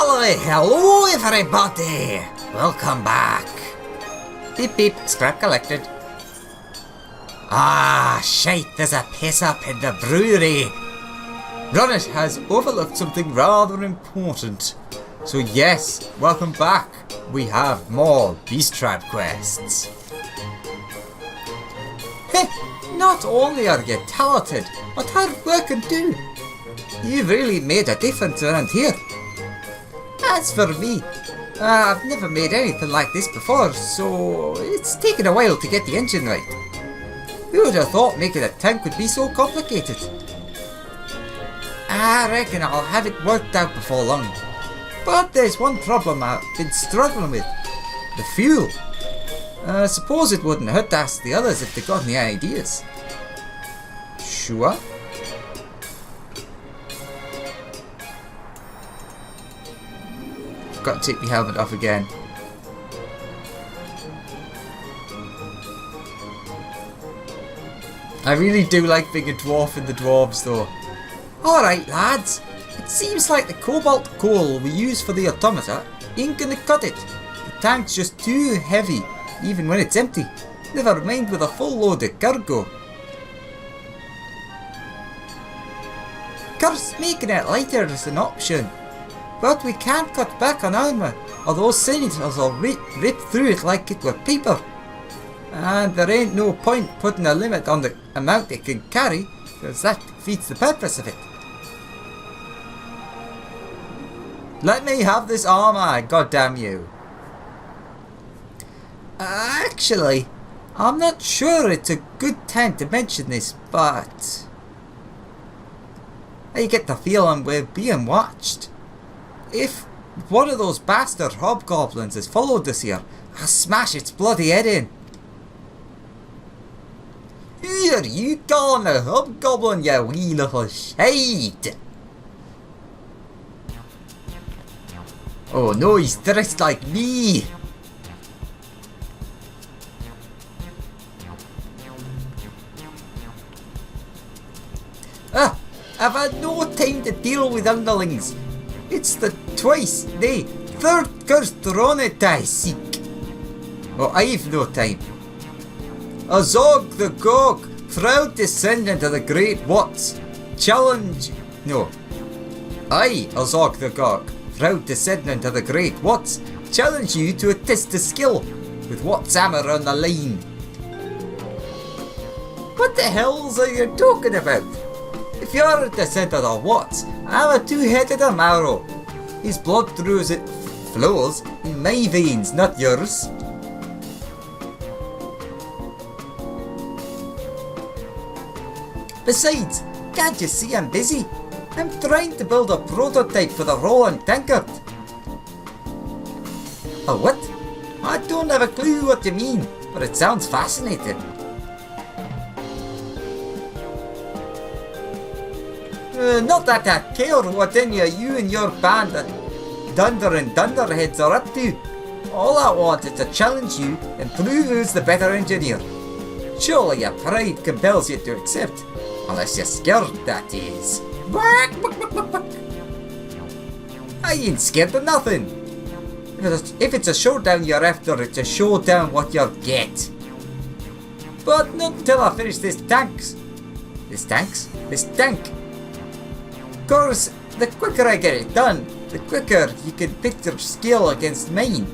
Hello everybody! Welcome back. Beep beep, scrap collected. Ah, shite, there's a piss up in the brewery. Ronit has overlooked something rather important. So yes, welcome back. We have more Beast Trap quests. Heh, not only are you talented, but hard working too. You've really made a difference around here. As for me, I've never made anything like this before, so it's taken a while to get the engine right. Who would have thought making a tank would be so complicated? I reckon I'll have it worked out before long. But there's one problem I've been struggling with. The fuel. I suppose it wouldn't hurt to ask the others if they got any ideas. Sure. Got to take my helmet off again. I really do like being a dwarf in the dwarves though. Alright lads, it seems like the cobalt coal we use for the automata ain't gonna cut it. The tank's just too heavy, even when it's empty. Never mind with a full load of cargo. Course, making it lighter is an option. But we can't cut back on armour, or those senators will rip through it like it were paper. And there ain't no point putting a limit on the amount it can carry, because that defeats the purpose of it. Let me have this armour, goddamn you. Actually, I'm not sure it's a good time to mention this, but I get the feeling we're being watched. If one of those bastard hobgoblins is followed us here, I'll smash its bloody head in. Who are you calling a hobgoblin, you wee little shite? Oh no, he's dressed like me. I've had no time to deal with underlings. It's the twice, nay, third cursed Ronit I seek. Oh, I've no time. Azog the Gog, proud descendant of the Great Watts, challenge... No. I, Azog the Gog, proud descendant of the Great Watts, challenge you to a test of skill, with Watts hammer on the line. What the hells are you talking about? If you're a descendant of Watts, I'm a two-headed marrow. His blood flows in my veins, not yours. Besides, can't you see I'm busy? I'm trying to build a prototype for the rolling tankard. A what? I don't have a clue what you mean, but it sounds fascinating. Not that I care what any of you and your band of Dunder and Dunderheads are up to. All I want is to challenge you and prove who's the better engineer. Surely your pride compels you to accept. Unless you're scared, that is. I ain't scared of nothing. If it's a showdown you're after, it's a showdown what you'll get. But not until I finish this tank. This tank. Of course, the quicker I get it done, the quicker you can pit your skill against mine.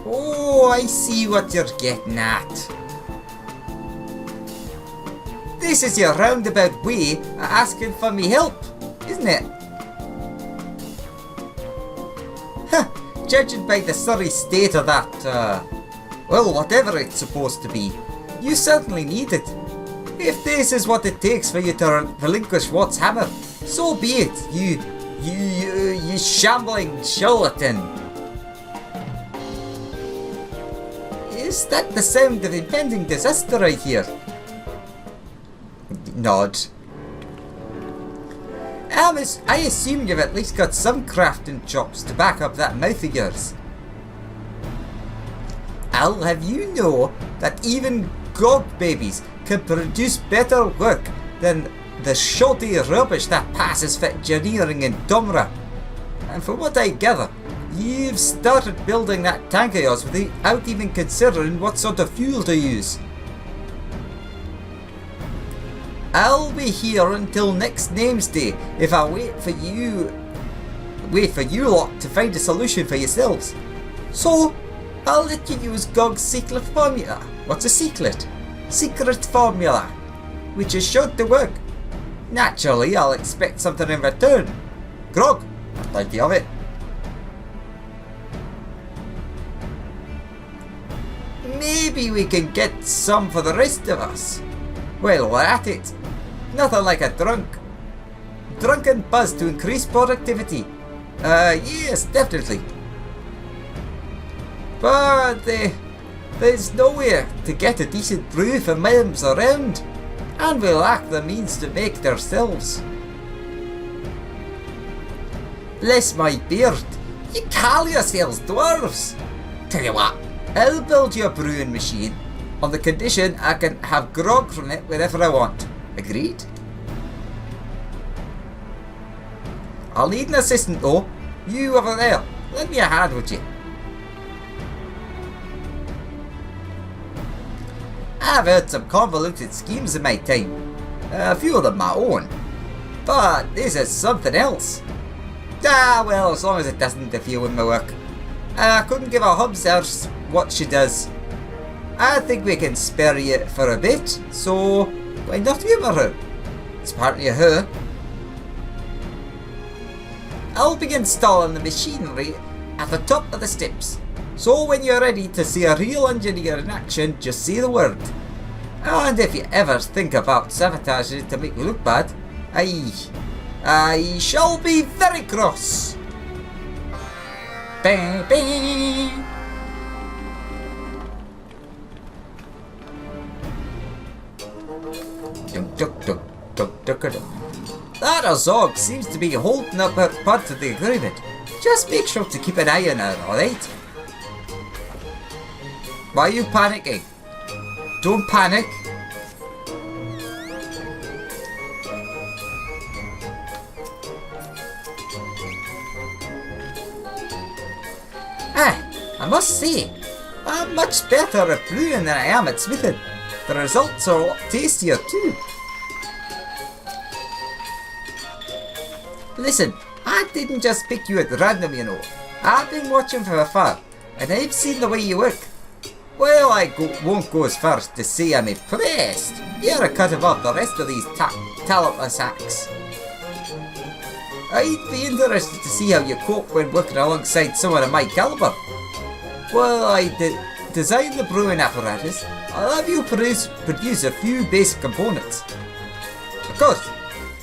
Oh, I see what you're getting at. This is your roundabout way of asking for me help, isn't it? Huh, judging by the sorry state of that, well, whatever it's supposed to be, you certainly need it. If this is what it takes for you to relinquish Watt's hammer, so be it, you shambling charlatan. Is that the sound of impending disaster I hear? Nod. I assume you've at least got some crafting chops to back up that mouth of yours. I'll have you know that even GOG babies can produce better work than the shoddy rubbish that passes for engineering in Domra. And from what I gather, you've started building that tank of yours without even considering what sort of fuel to use. I'll be here until next name's day if I wait for you lot to find a solution for yourselves. So, I'll let you use GOG's secret formula. What's a secret? Secret formula, which is sure to work. Naturally, I'll expect something in return. Grog, plenty of it. Maybe we can get some for the rest of us. Well, we're at it. Nothing like a drunken buzz to increase productivity. Yes, definitely. But there's nowhere to get a decent brew for miles around, and we lack the means to make it ourselves. Bless my beard, you call yourselves dwarves. Tell you what, I'll build you a brewing machine on the condition I can have grog from it whenever I want. Agreed? I'll need an assistant though. You over there, lend me a hand would you? I've heard some convoluted schemes in my time, a few of them my own, but this is something else. Ah well, as long as it doesn't interfere with my work. I couldn't give a hub's arse what she does. I think we can spare you for a bit, so why not humour her? It's partly her. I'll be installing the machinery at the top of the steps, so when you're ready to see a real engineer in action, just say the word. And if you ever think about sabotaging it to make me look bad, I shall be very cross. Bang, bang. That Azog seems to be holding up her part of the agreement. Just make sure to keep an eye on her, alright? Why are you panicking? Don't panic. I must say, I'm much better at brewing than I am at smithing. The results are a lot tastier too. Listen, I didn't just pick you at random, you know. I've been watching from afar, and I've seen the way you work. Well, I won't go as far as to say I'm impressed. You're a cut above the rest of these talentless hacks. I'd be interested to see how you cope when working alongside someone of my caliber. Well, I designed the brewing apparatus. I'll have you produce a few basic components. Of course,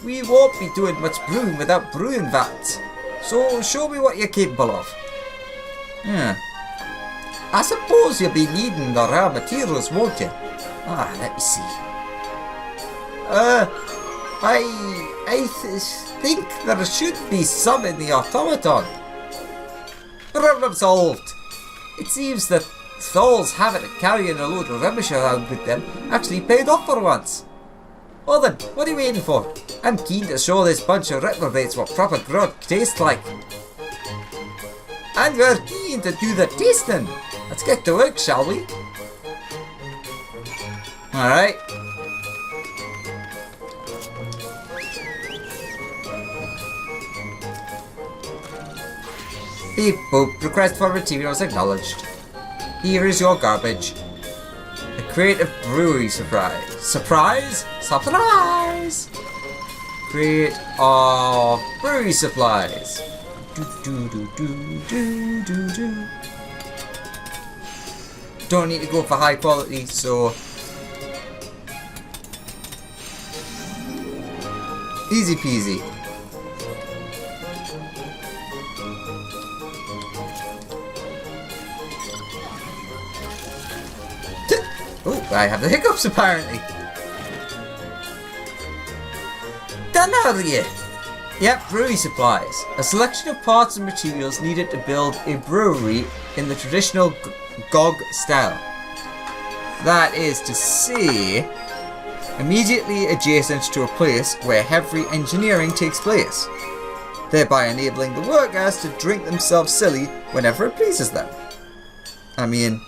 we won't be doing much brewing without brewing vats, so show me what you're capable of. I suppose you'll be needing the raw materials, won't you? Let me see. I think there should be some in the automaton. Problem solved. It seems that Thol's habit of carrying a load of rubbish around with them actually paid off for once. Well then, what are you waiting for? I'm keen to show this bunch of reprobates what proper grog tastes like. And we're keen to do the tasting. Let's get to work, shall we? Alright. Beep boop, request for materials acknowledged. Here is your garbage. A crate of brewery surprise. Surprise? Surprise! Crate of brewery supplies. Don't need to go for high quality, so easy peasy. Oh, I have the hiccups apparently. Done are you? Yep, brewery supplies. A selection of parts and materials needed to build a brewery in the traditional GOG style. That is to say, immediately adjacent to a place where heavy engineering takes place, thereby enabling the workers to drink themselves silly whenever it pleases them. I mean,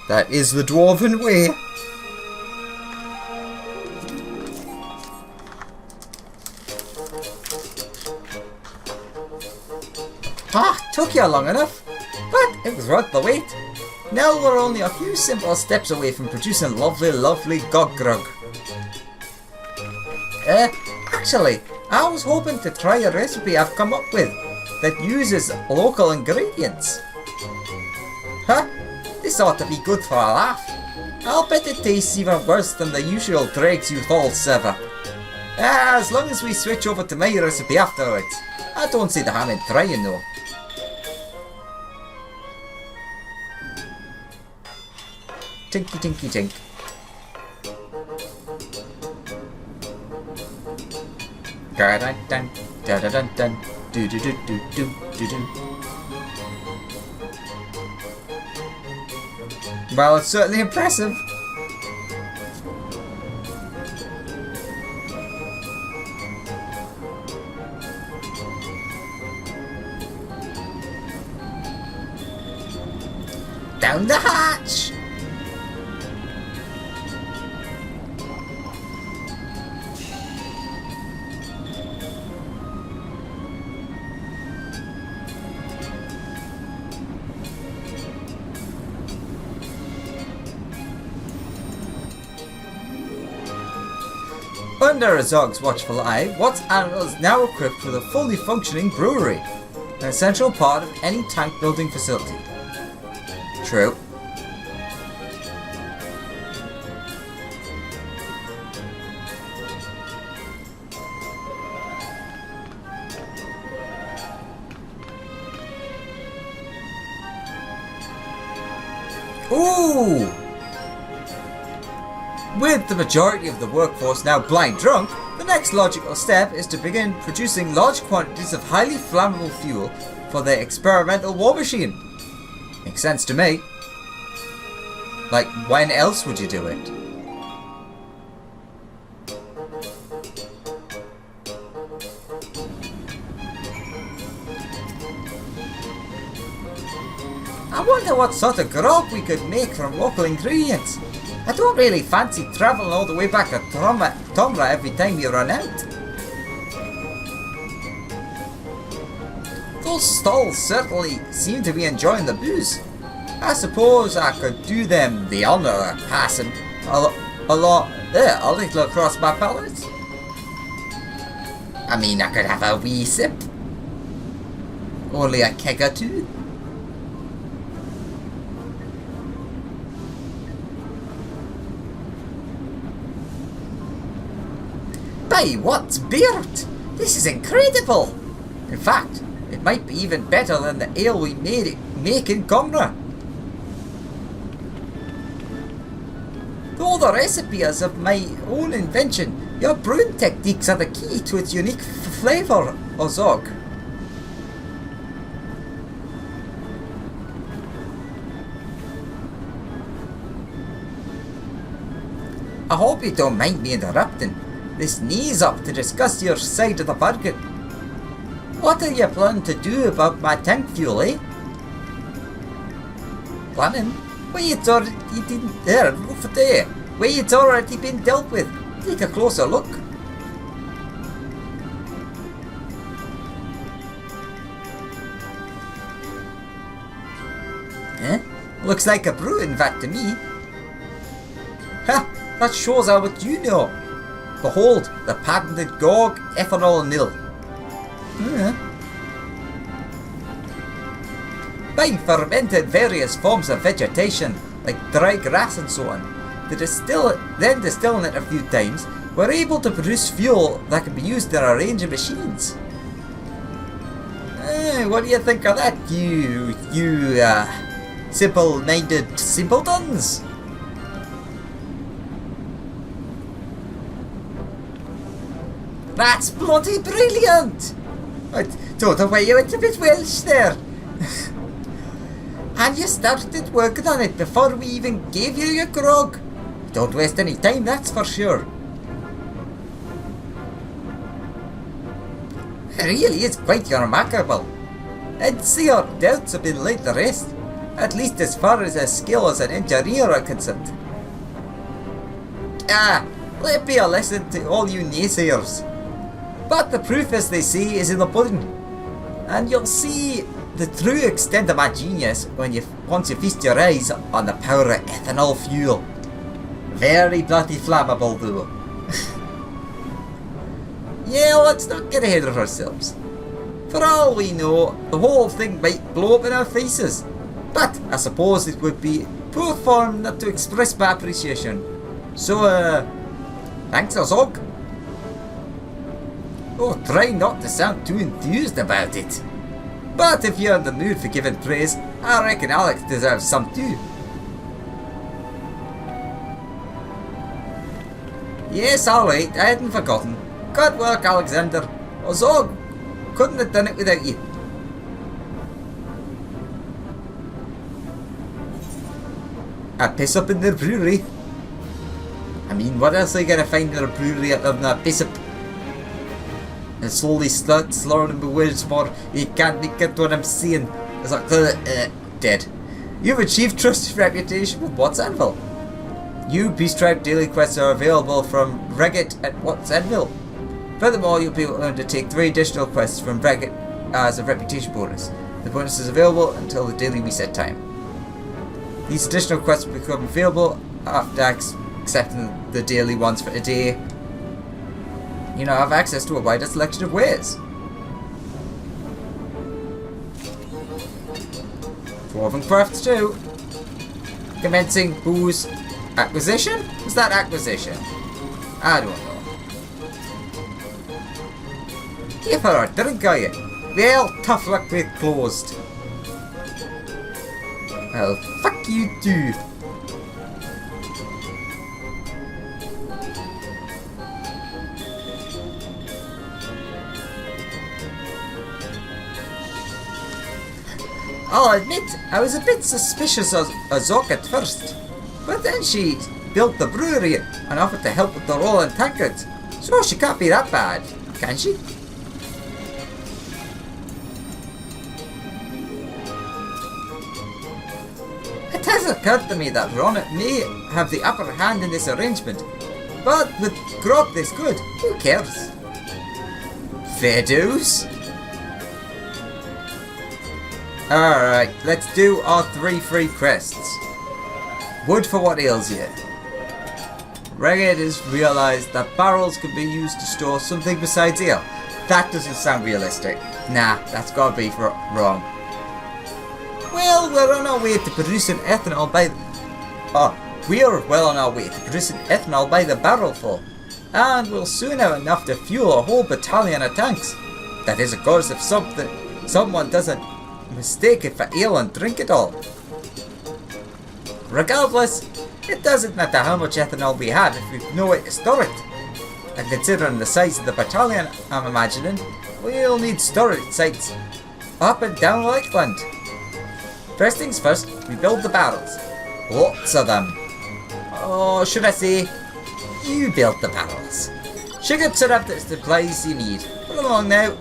that is the dwarven way. Took you long enough, but it was worth the wait. Now we're only a few simple steps away from producing lovely, lovely gog-grog. Actually, I was hoping to try a recipe I've come up with that uses local ingredients. This ought to be good for a laugh. I'll bet it tastes even worse than the usual dregs you all serve. As long as we switch over to my recipe afterwards. I don't see the harm in trying though. Tinky tinky tink. Da da dun da da dun dun do do do do do do do. Well, it's certainly impressive. Down the hatch! Under Azog's watchful eye, Watts Admiral is now equipped with a fully functioning brewery, an essential part of any tank building facility. True. Ooh! With the majority of the workforce now blind drunk, the next logical step is to begin producing large quantities of highly flammable fuel for their experimental war machine. Makes sense to me. Like, when else would you do it? I wonder what sort of grog we could make from local ingredients. I don't really fancy travelling all the way back to Tomra every time you run out. Those stalls certainly seem to be enjoying the booze. I suppose I could do them the honour of passing a little across my palate. I mean, I could have a wee sip. Only a keg or two. By what, Beard? This is incredible! In fact, it might be even better than the ale we make in Comra. Though the recipe is of my own invention, your brewing techniques are the key to its unique flavour, Ozog. I hope you don't mind me interrupting. This knee's up to discuss your side of the bargain. What are you planning to do about my tank fuel, eh? Planning? Well, it's already it's already been dealt with. Take a closer look. Eh? Looks like a brewing vat to me. Ha! That shows out what you know. Behold, the patented Gorg ethanol nil. By fermented various forms of vegetation, like dry grass and so on, then distilling it a few times, we're able to produce fuel that can be used in a range of machines. What do you think of that, you simple-minded simpletons? That's bloody brilliant! I don't know why you went a bit Welsh there. And you started working on it before we even gave you your grog. Don't waste any time, that's for sure. It really is quite remarkable. I'd say our doubts have been laid to rest, at least as far as his skill as an engineer are concerned. Let it be a lesson to all you naysayers. But the proof, as they say, is in the pudding. And you'll see the true extent of my genius once you feast your eyes on the power of ethanol fuel. Very bloody flammable though. Yeah, let's not get ahead of ourselves. For all we know, the whole thing might blow up in our faces. But I suppose it would be poor form not to express my appreciation. So, thanks Ozog. Oh, try not to sound too enthused about it. But if you're in the mood for giving praise, I reckon Alex deserves some too. Yes, alright, I hadn't forgotten. Good work, Alexander. Ozog couldn't have done it without you. A piss up in their brewery. I mean, what else are you gonna find in a brewery other than a piss up? And slowly slurring the words more. You can't get what I'm saying. It's like, dead. You've achieved trusted reputation with What's Anvil. New Beast Tribe daily quests are available from Reggit at What's Anvil. Furthermore, you'll be able to undertake 3 additional quests from Reggit as a reputation bonus. The bonus is available until the daily reset time. These additional quests will become available after accepting the daily ones for today. You now have access to a wider selection of wares. Dwarven Crafts 2. Commencing booze acquisition? Was that acquisition? I don't know. Here for a drink, are you? Well, tough luck with closed. Well, fuck you too. I'll admit, I was a bit suspicious of Azok at first, but then she built the brewery and offered to help with the rolling tankards, so she can't be that bad, can she? It has occurred to me that Ronit may have the upper hand in this arrangement, but with grog this good, who cares? Fair dues? Alright, let's do our 3 free quests. Wood for what ails you. Reggit has realised that barrels can be used to store something besides ale. That doesn't sound realistic. Nah, that's gotta be wrong. Well, we're on our way to producing ethanol by the barrelful. And we'll soon have enough to fuel a whole battalion of tanks. That is, of course, if someone doesn't mistake it for ale and drink it all. Regardless, it doesn't matter how much ethanol we have if we know where to store it. And considering the size of the battalion, I'm imagining, we'll need storage sites up and down Lakeland. First things first, we build the barrels. Lots of them. Or should I say, you build the barrels. Sugar syrup, that's the supplies you need. Come along now.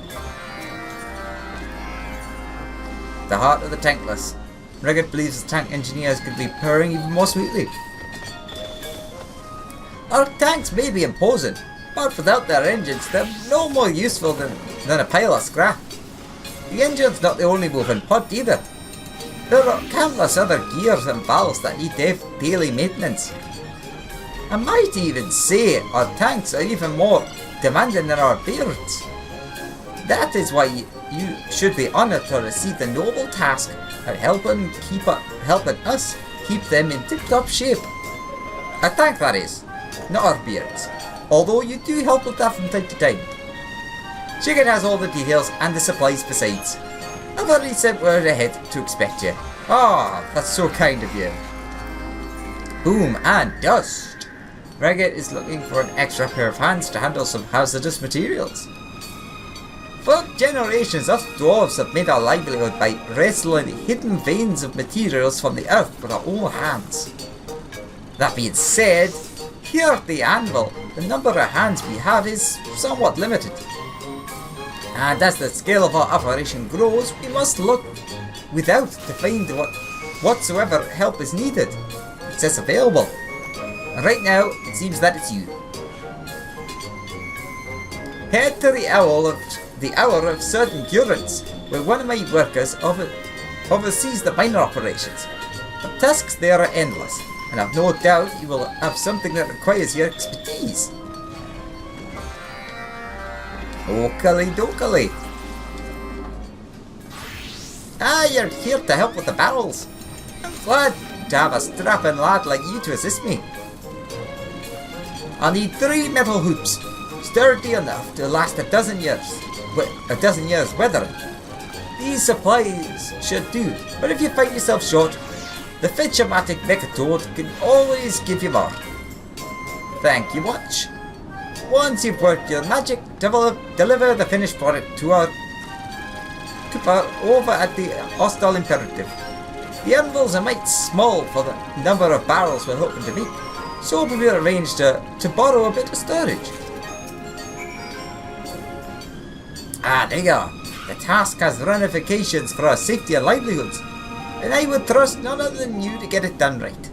The heart of the tankless. Reggit believes the tank engineers could be purring even more sweetly. Our tanks may be imposing, but without their engines, they're no more useful than a pile of scrap. The engine's not the only moving part either. There are countless other gears and valves that need daily maintenance. I might even say our tanks are even more demanding than our beards. That is why you should be honoured to receive the noble task of helping us keep them in tip-top shape. A tank, that is, not our beards, although you do help with that from time to time. Chicken has all the details and the supplies besides. I've already sent word ahead to expect you. Ah, that's so kind of you. Boom and dust. Reggit is looking for an extra pair of hands to handle some hazardous materials. For generations, us dwarves have made our livelihood by wrestling hidden veins of materials from the earth with our own hands. That being said, here at the anvil, the number of hands we have is somewhat limited. And as the scale of our operation grows, we must look without to find whatsoever help is needed. It says available. And right now, it seems that it's you. Head to the hour of certain currents, where one of my workers oversees the minor operations. The tasks there are endless, and I've no doubt you will have something that requires your expertise. Oakley dokley. Ah, you're here to help with the barrels. I'm glad to have a strapping lad like you to assist me. I'll need 3 metal hoops, sturdy enough to last a dozen years weathering. These supplies should do, but if you find yourself short, the Fitch-O-Matic Mechatoad can always give you more. Thank you much. Once you've worked your magic, deliver the finished product to our over at the Hostile Imperative. The anvil's a mite small for the number of barrels we're hoping to make, so we will arrange to borrow a bit of storage. Ah, there you are. The task has ramifications for our safety and livelihoods, and I would trust none other than you to get it done right.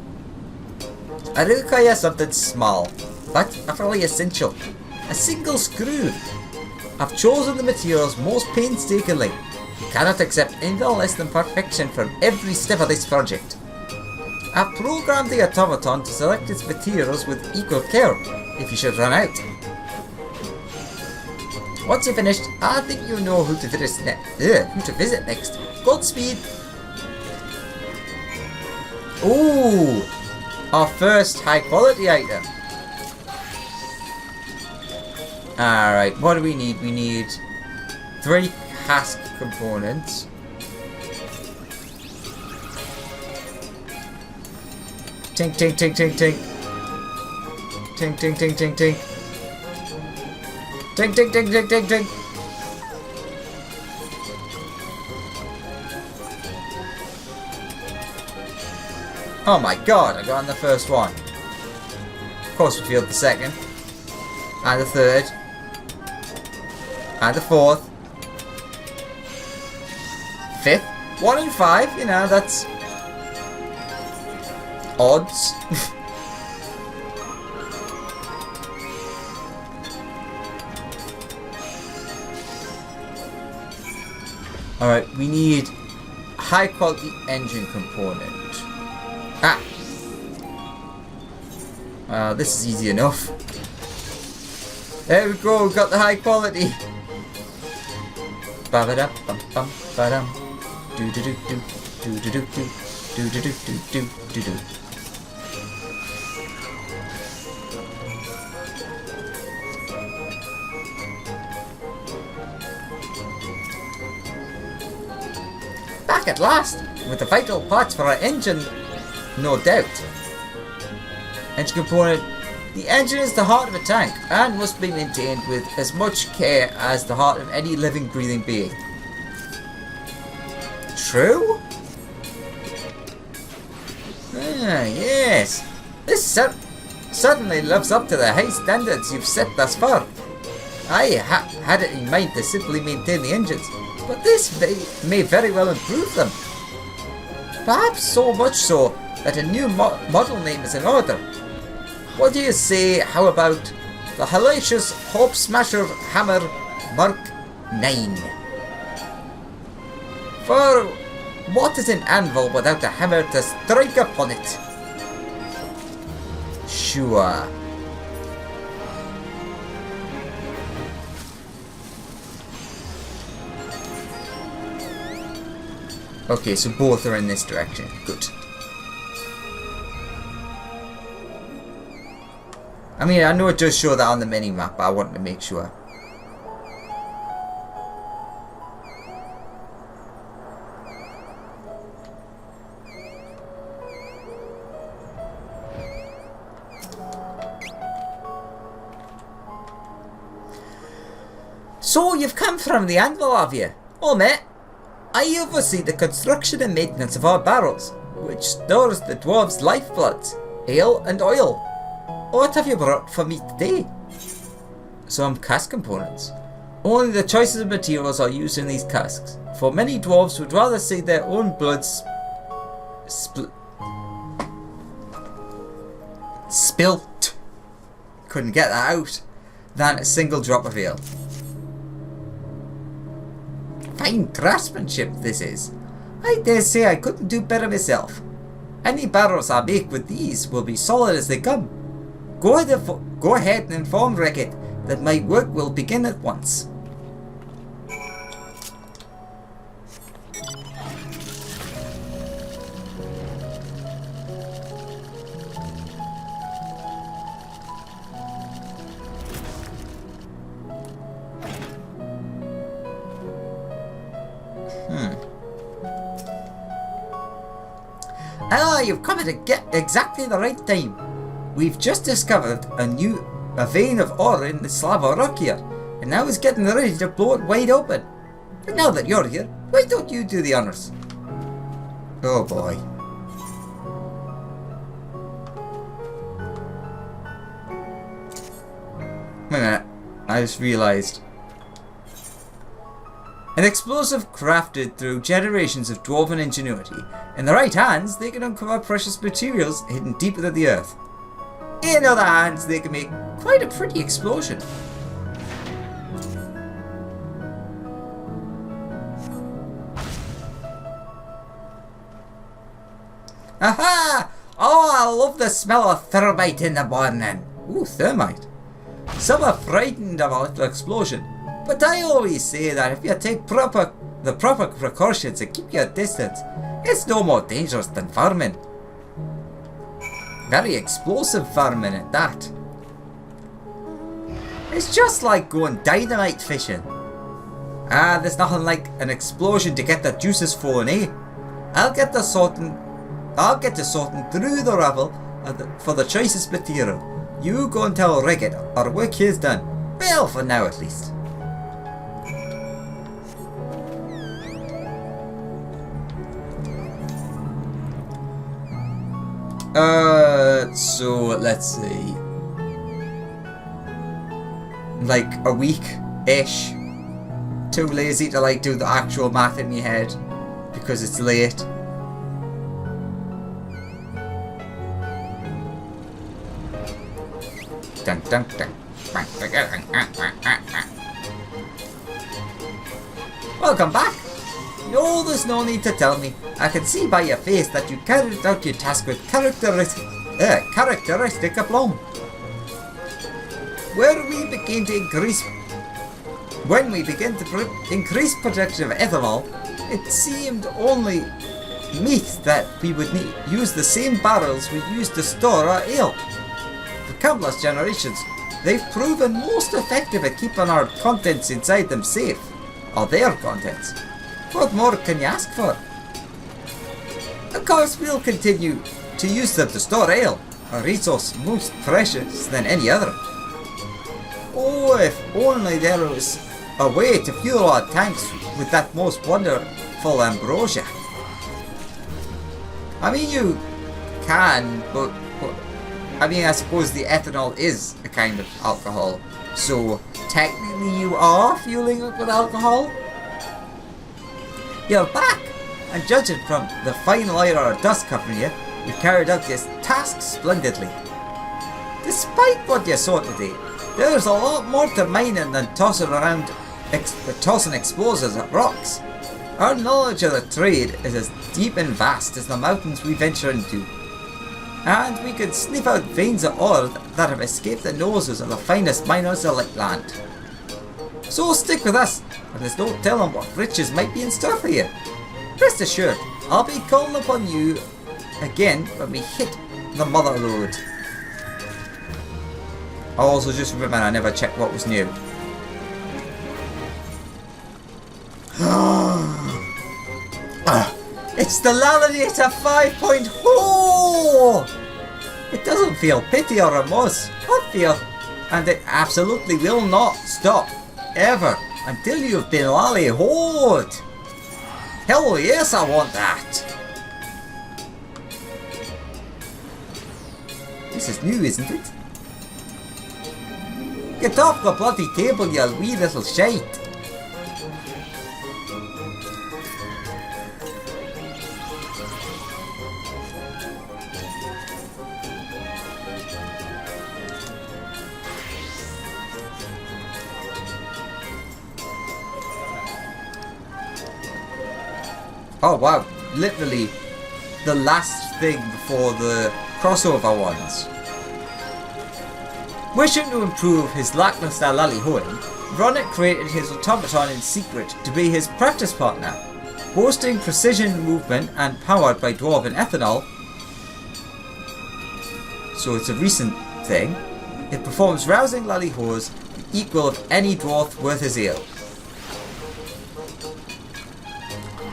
I require something small, but utterly essential. A single screw. I've chosen the materials most painstakingly. You cannot accept anything less than perfection from every step of this project. I've programmed the automaton to select its materials with equal care, if you should run out. Once you're finished, I think you know who to visit next. Godspeed! Ooh! Our first high quality item. Alright, what do we need? We need 3 cask components. Tink, tink, tink, tink, tink. Tink, tink, tink, tink, tink. Tink, tink, tink, tink, tink, tink. Oh my god, I got on the first one. Of course we failed the second. And the third. And the fourth. 5th. 1 in 5, you know, that's odds. Alright, we need high quality engine component. This is easy enough. There we go, we got the high quality. Ba-ba-dum, bum, ba-dum. Do-do-do-do, do-do-do-do, do-do-do-do, do-do. Back at last, with the vital parts for our engine, no doubt. Engine component. The engine is the heart of a tank and must be maintained with as much care as the heart of any living, breathing being. True? Ah, yes. This certainly lives up to the high standards you've set thus far. I had it in mind to simply maintain the engines, but this may very well improve them. Perhaps so much so that a new model name is in order. What do you say, how about the hellacious Hope Smasher Hammer Mark 9? For what is an anvil without a hammer to strike upon it? Sure. Okay, so both are in this direction. Good. I mean, I know it does show that on the mini-map, but I wanted to make sure. So you've come from the anvil, have you? Oh mate, I oversee the construction and maintenance of our barrels, which stores the dwarves' lifebloods, ale and oil. What have you brought for me today? Some cask components. Only the choicest materials are used in these casks, for many dwarves would rather see their own bloods spilt, couldn't get that out, than a single drop of ale. Fine craftsmanship this is. I dare say I couldn't do better myself. Any barrels I make with these will be solid as they come. Go ahead and inform Reckitt that my work will begin at once. Ah, you've come at exactly the right time. We've just discovered a vein of ore in the slab of rock here, and now it's getting ready to blow it wide open. But now that you're here, why don't you do the honours? Oh boy. Wait a minute, I just realised. An explosive crafted through generations of dwarven ingenuity. In the right hands, they can uncover precious materials hidden deep within the earth. In other hands, they can make quite a pretty explosion. Aha! Oh, I love the smell of thermite in the morning. Ooh, thermite. Some are frightened of a little explosion, but I always say that if you take the proper precautions and keep your distance, it's no more dangerous than farming. Very explosive farming at that. It's just like going dynamite fishing. Ah, there's nothing like an explosion to get the juices flowing, eh? I'll get to sorting through the rubble for the choicest material. You go and tell Reckitt our work here's done. Well, for now at least. So let's see. Like a week-ish. Too lazy to like do the actual math in my head because it's late. Dun, dun, dun. Welcome back. No, there's no need to tell me. I can see by your face that you carried out your task with characteristic aplomb. When we begin to increase production of ethanol, it seemed only meet that we would use the same barrels we used to store our ale. For countless generations, they've proven most effective at keeping our contents inside them safe, or their contents. What more can you ask for? Of course, we'll continue to use them to store ale, a resource most precious than any other. Oh, if only there was a way to fuel our tanks with that most wonderful ambrosia. I mean, you can, but I mean, I suppose the ethanol is a kind of alcohol, so technically you are fueling it with alcohol. You're back, and judging from the fine layer of dust covering you, you carried out this task splendidly. Despite what you saw today, there's a lot more to mining than tossing explosives at rocks. Our knowledge of the trade is as deep and vast as the mountains we venture into, and we could sniff out veins of ore that have escaped the noses of the finest miners of Lakeland. So stick with us, and there's no telling what riches might be in store for you. Rest assured, I'll be calling upon you again when we hit the mother lode. I also just remember I never checked what was new. It's the LALI-HELOOOOOO 5.4! It doesn't feel pity or remorse, or fear, and it absolutely will not stop, ever. until you've been lally-hoed. Hell yes, I want that. This is new, isn't it? Get off the bloody table, you wee little shite. Oh wow, literally the last thing before the crossover ones. Wishing to improve his lackluster lally-hoeing, Ronnet created his automaton in secret to be his practice partner. Boasting precision movement and powered by Dwarf and ethanol, so it's a recent thing, it performs rousing lally-hoes, the equal of any dwarf worth his ale.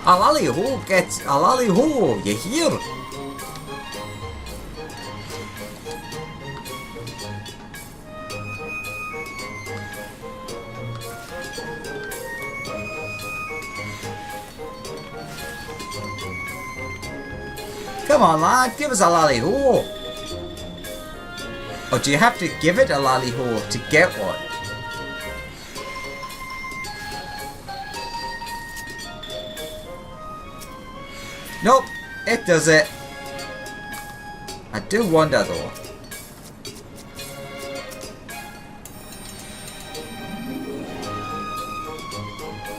A lally-ho gets a lally-ho, you hear? Come on lad, give us a lally-ho! Or do you have to give it a lally-ho to get one? Nope, it does it. I do wonder though.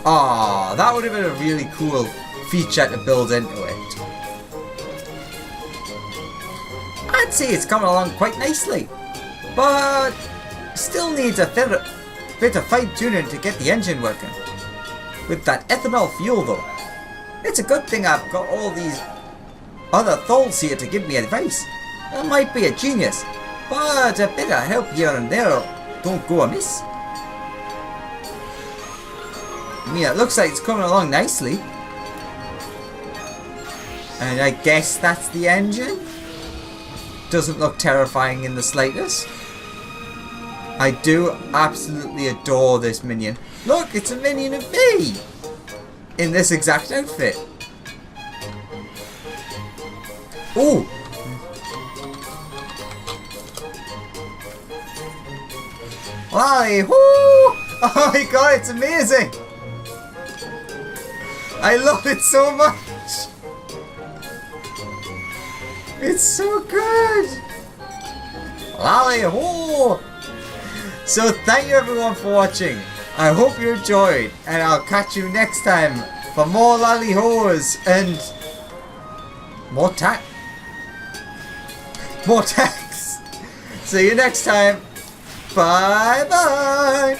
Ah, that would have been a really cool feature to build into it. I'd say it's coming along quite nicely, but still needs a bit of fine tuning to get the engine working. With that ethanol fuel though. It's a good thing I've got all these other tholls here to give me advice. I might be a genius, but a bit of help here and there don't go amiss. I mean, it looks like it's coming along nicely. And I guess that's the engine. Doesn't look terrifying in the slightest. I do absolutely adore this minion. Look, it's a minion of me! In this exact outfit. Ooh! Lally-hoo! Oh my god, it's amazing! I love it so much! It's so good! Lally-hoo! So thank you everyone for watching. I hope you enjoyed, and I'll catch you next time for more lally-hoes and more tax. See you next time. Bye bye.